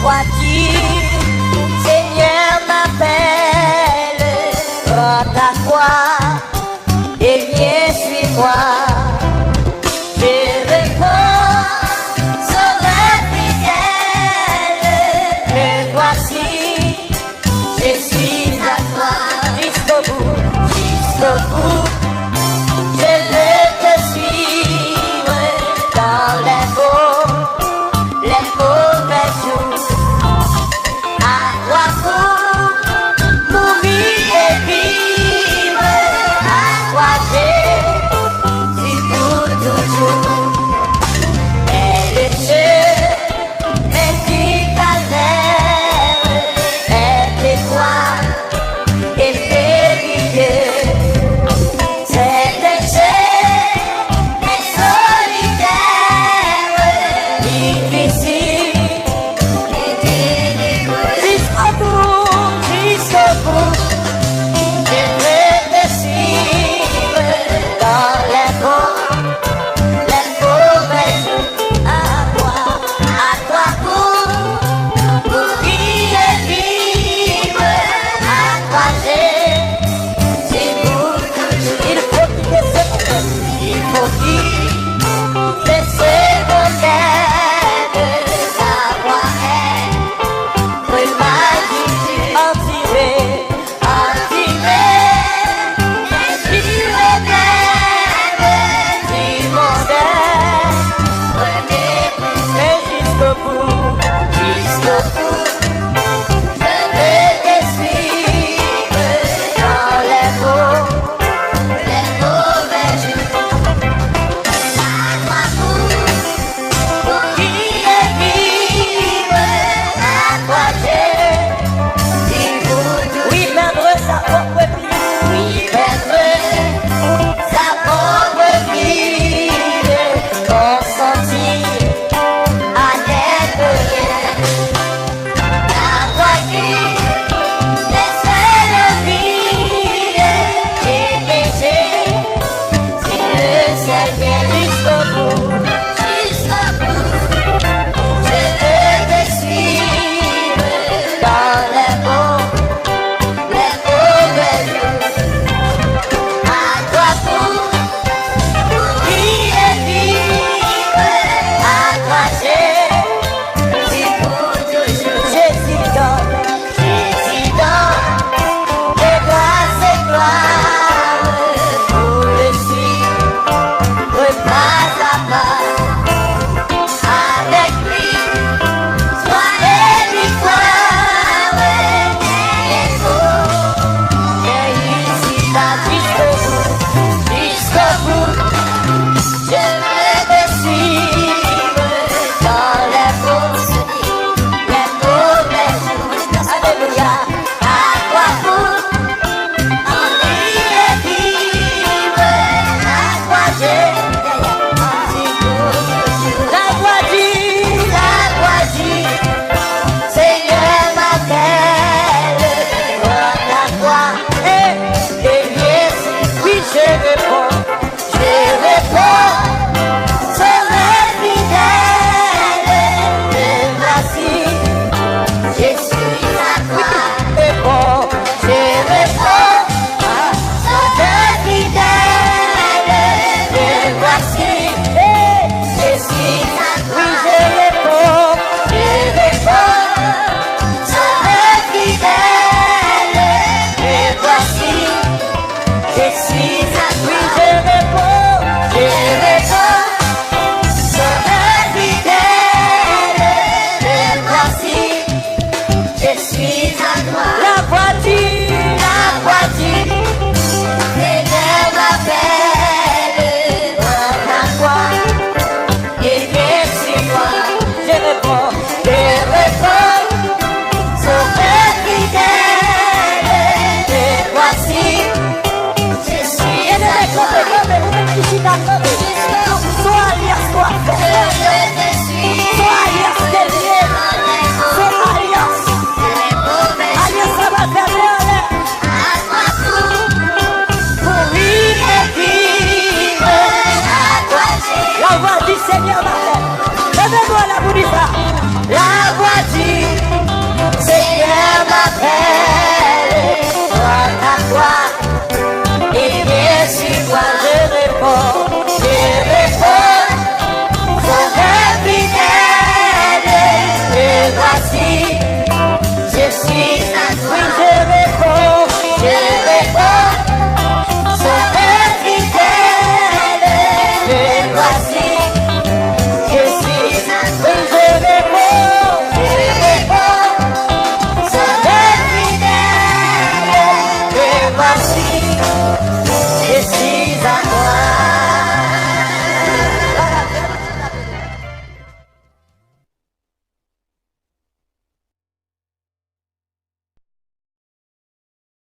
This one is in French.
Vois-tu, Seigneur m'appelle, porte à quoi, et viens suis-moi. Je réponds, sauveur fidèle, me voici, je suis à toi. Jusqu'au bout, jusqu'au bout, je veux te suivre dans les mauvais jours. À quoi pour mourir et vivre? À quoi j'ai m'appelle, toi à toi, et bien si moi je réponds, sauveur fidèle, et voici, je suis à toi. Oui, je réponds, sauveur fidèle, et voici, je suis à toi. Oui, je réponds, sauveur fidèle, et voici.